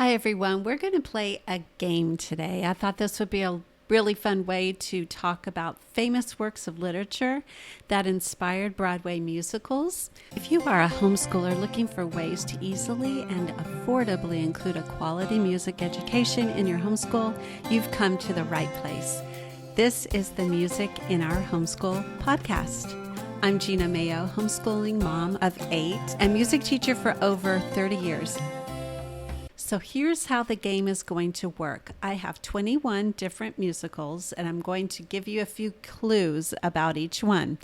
Hi, everyone. We're going to play a game today. I thought this would be a really fun way to talk about famous works of literature that inspired Broadway musicals. If you are a homeschooler looking for ways to easily and affordably include a quality music education in your homeschool, you've come to the right place. This is the Music in Our Homeschool podcast. I'm Gina Mayo, homeschooling mom of 8 and music teacher for over 30 years. So here's how the game is going to work. I have 21 different musicals, and I'm going to give you a few clues about each one.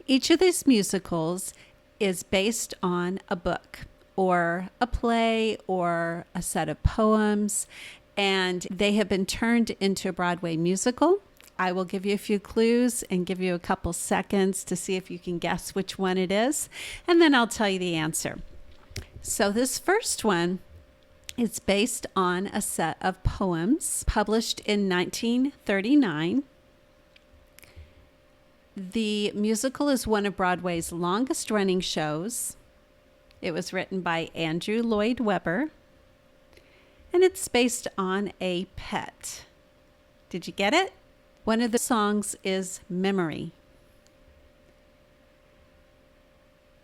Each of these musicals is based on a book or a play or a set of poems, and they have been turned into a Broadway musical. I will give you a few clues and give you a couple seconds to see if you can guess which one it is, and then I'll tell you the answer. So this first one, it's based on a set of poems published in 1939. The musical is one of Broadway's longest running shows. It was written by Andrew Lloyd Webber, and it's based on a pet. Did you get it? One of the songs is Memory.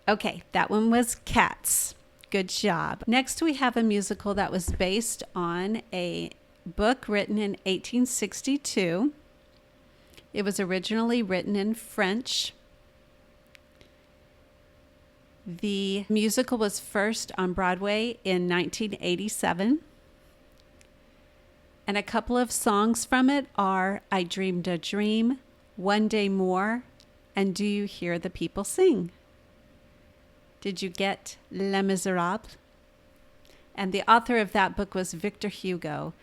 Okay, that one was Cats. Good job. Next, we have a musical that was based on a book written in 1862. It was originally written in French. The musical was first on Broadway in 1987. And a couple of songs from it are I Dreamed a Dream, One Day More, and Do You Hear the People Sing? Did you get Les Miserables? And the author of that book was Victor Hugo.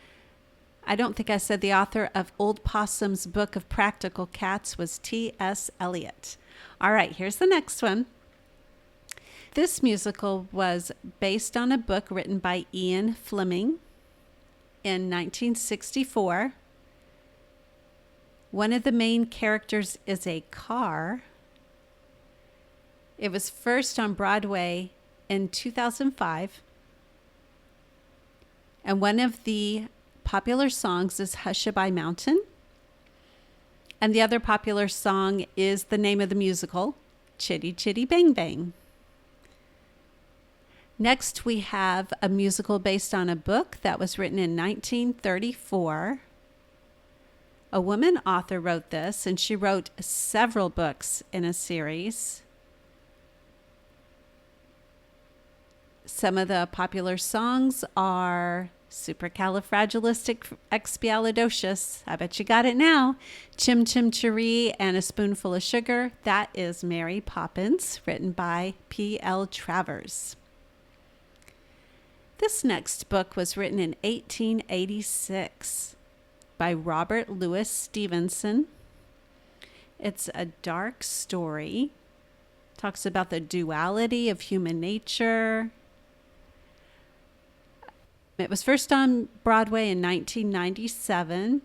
I don't think I said the author of Old Possum's Book of Practical Cats was T.S. Eliot. All right, here's the next one. This musical was based on a book written by Ian Fleming in 1964. One of the main characters is a car. It was first on Broadway in 2005. And one of the popular songs is Hushabye Mountain. And the other popular song is the name of the musical, Chitty Chitty Bang Bang. Next, we have a musical based on a book that was written in 1934. A woman author wrote this, and she wrote several books in a series. Some of the popular songs are Supercalifragilisticexpialidocious. I bet you got it now. Chim Chim Cheree and A Spoonful of Sugar. That is Mary Poppins, written by P.L. Travers. This next book was written in 1886 by Robert Louis Stevenson. It's a dark story. Talks about the duality of human nature. It was first on Broadway in 1997,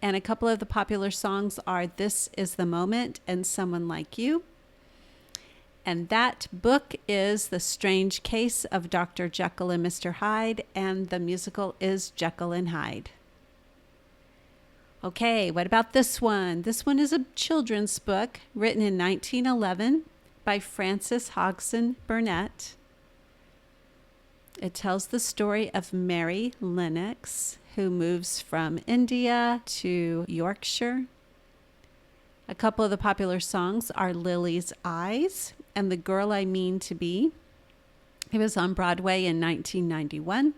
and a couple of the popular songs are This Is the Moment and Someone Like You. And that book is The Strange Case of Dr. Jekyll and Mr. Hyde, and the musical is Jekyll and Hyde. Okay, what about this one? This one is a children's book written in 1911 by Frances Hodgson Burnett. It tells the story of Mary Lennox, who moves from India to Yorkshire. A couple of the popular songs are Lily's Eyes and The Girl I Mean to Be. It was on Broadway in 1991.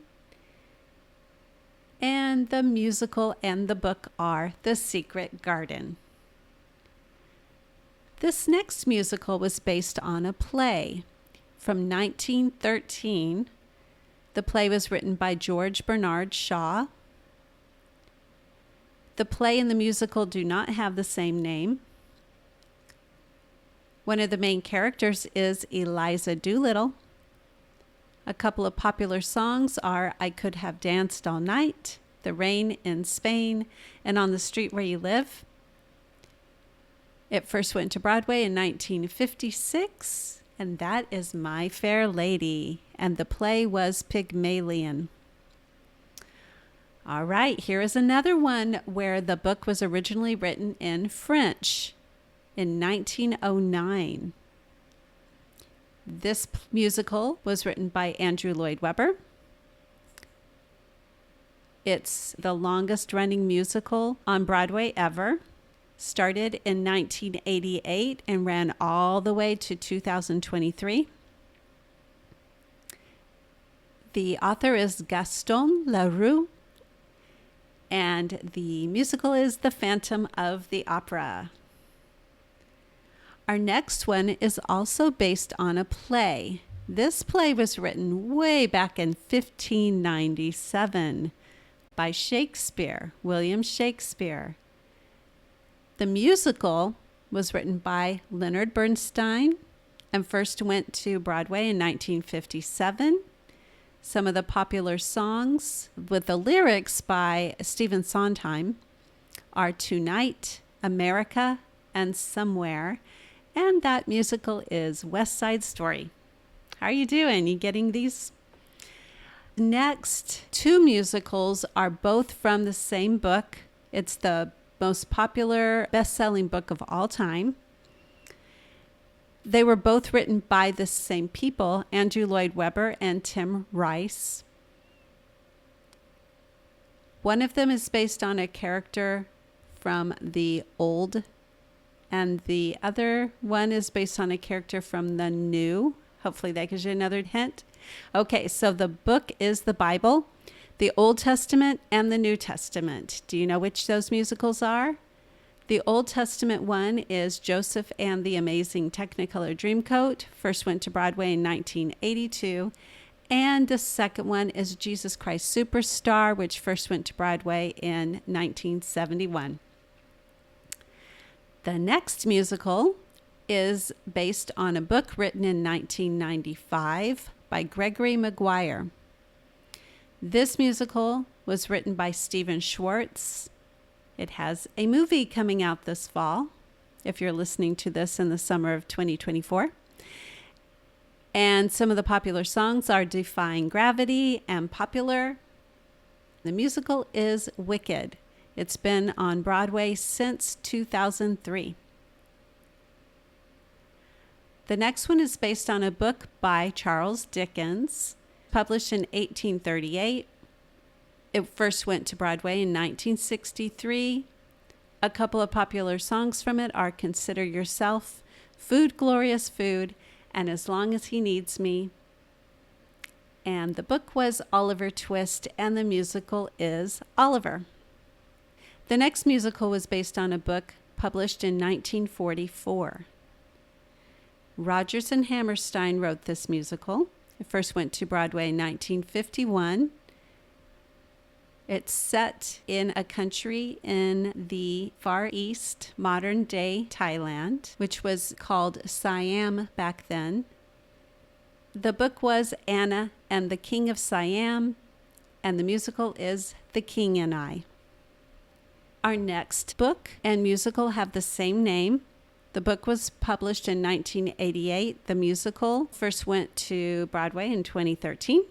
And the musical and the book are The Secret Garden. This next musical was based on a play from 1913. The play was written by George Bernard Shaw. The play and the musical do not have the same name. One of the main characters is Eliza Doolittle. A couple of popular songs are I Could Have Danced All Night, The Rain in Spain, and On the Street Where You Live. It first went to Broadway in 1956, and that is My Fair Lady, and the play was Pygmalion. All right, here is another one where the book was originally written in French in 1909. This musical was written by Andrew Lloyd Webber. It's the longest running musical on Broadway ever. Started in 1988 and ran all the way to 2023. The author is Gaston Leroux, and the musical is The Phantom of the Opera. Our next one is also based on a play. This play was written way back in 1597 by Shakespeare, William Shakespeare. The musical was written by Leonard Bernstein and first went to Broadway in 1957. Some of the popular songs with the lyrics by Stephen Sondheim are Tonight, America, and Somewhere. And that musical is West Side Story. How are you doing? You getting these? Next, two musicals are both from the same book. It's the most popular best-selling book of all time. They were both written by the same people, Andrew Lloyd Webber and Tim Rice. One of them is based on a character from the old, and the other one is based on a character from the new. Hopefully that gives you another hint. Okay, so the book is the Bible, the Old Testament, and the New Testament. Do you know which those musicals are? The Old Testament one is Joseph and the Amazing Technicolor Dreamcoat. First went to Broadway in 1982. And the second one is Jesus Christ Superstar, which first went to Broadway in 1971. The next musical is based on a book written in 1995 by Gregory Maguire. This musical was written by Stephen Schwartz. It has a movie coming out this fall, if you're listening to this in the summer of 2024. And some of the popular songs are Defying Gravity and Popular. The musical is Wicked. It's been on Broadway since 2003. The next one is based on a book by Charles Dickens, published in 1838. It first went to Broadway in 1963. A couple of popular songs from it are Consider Yourself, Food, Glorious Food, and As Long as He Needs Me. And the book was Oliver Twist, and the musical is Oliver. The next musical was based on a book published in 1944. Rodgers and Hammerstein wrote this musical. It first went to Broadway in 1951. It's set in a country in the Far East, modern-day Thailand, which was called Siam back then. The book was Anna and the King of Siam, and the musical is The King and I. Our next book and musical have the same name. The book was published in 1988. The musical first went to Broadway in 2013.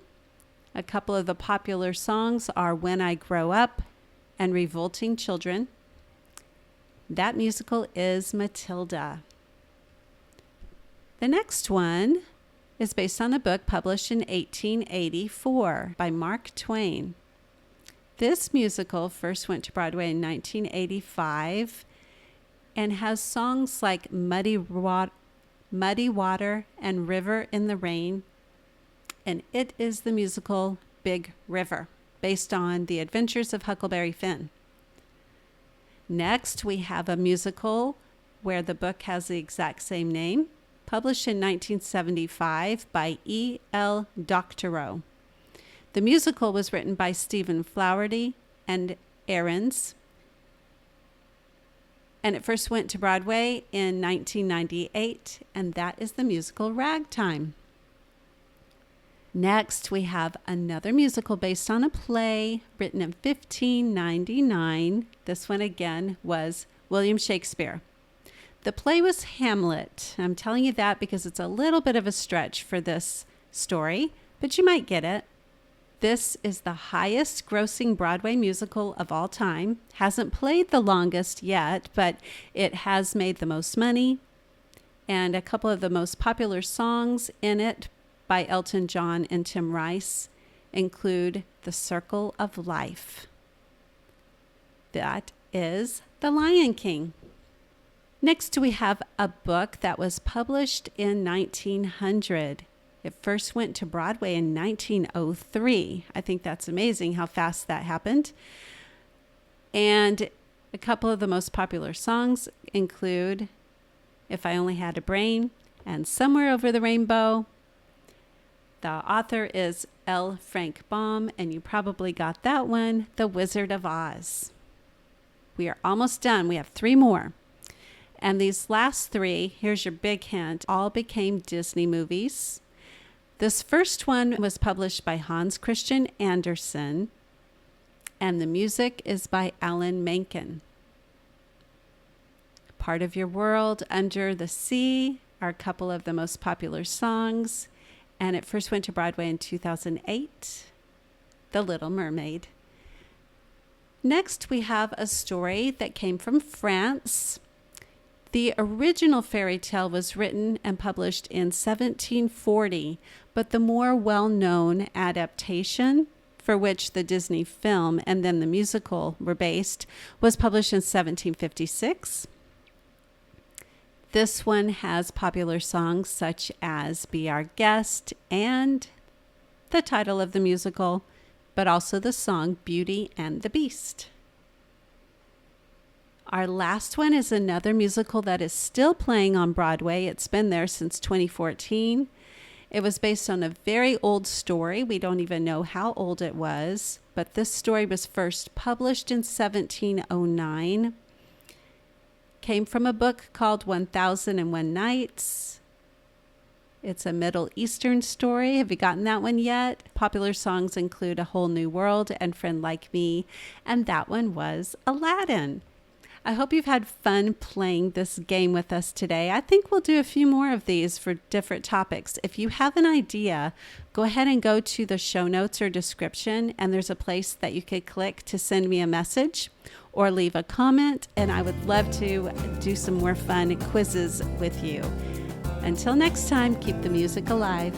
A couple of the popular songs are When I Grow Up and Revolting Children. That musical is Matilda. The next one is based on a book published in 1884 by Mark Twain. This musical first went to Broadway in 1985 and has songs like Muddy Water and River in the Rain. And it is the musical Big River, based on the adventures of Huckleberry Finn. Next, we have a musical where the book has the exact same name, published in 1975 by E.L. Doctorow. The musical was written by Stephen Flaherty and Ahrens, and it first went to Broadway in 1998, and that is the musical Ragtime. Next, we have another musical based on a play written in 1599. This one again was William Shakespeare. The play was Hamlet. I'm telling you that because it's a little bit of a stretch for this story, but you might get it. This is the highest grossing Broadway musical of all time. Hasn't played the longest yet, but it has made the most money. And a couple of the most popular songs in it by Elton John and Tim Rice include The Circle of Life. That is The Lion King. Next, we have a book that was published in 1900. It first went to Broadway in 1903. I think that's amazing how fast that happened. And a couple of the most popular songs include If I Only Had a Brain and Somewhere Over the Rainbow. The author is L. Frank Baum, and you probably got that one, The Wizard of Oz. We are almost done. We have 3 more. And these last 3, here's your big hint, all became Disney movies. This first one was published by Hans Christian Andersen, and the music is by Alan Menken. Part of Your World, Under the Sea are a couple of the most popular songs, and it first went to Broadway in 2008, The Little Mermaid. Next, we have a story that came from France. The original fairy tale was written and published in 1740, but the more well-known adaptation, for which the Disney film and then the musical were based, was published in 1756. This one has popular songs such as Be Our Guest and the title of the musical, but also the song Beauty and the Beast. Our last one is another musical that is still playing on Broadway. It's been there since 2014. It was based on a very old story. We don't even know how old it was, but this story was first published in 1709. Came from a book called 1001 Nights. It's a Middle Eastern story. Have you gotten that one yet? Popular songs include A Whole New World and Friend Like Me, and that one was Aladdin. I hope you've had fun playing this game with us today. I think we'll do a few more of these for different topics. If you have an idea, go ahead and go to the show notes or description, and there's a place that you could click to send me a message or leave a comment, and I would love to do some more fun quizzes with you. Until next time, keep the music alive.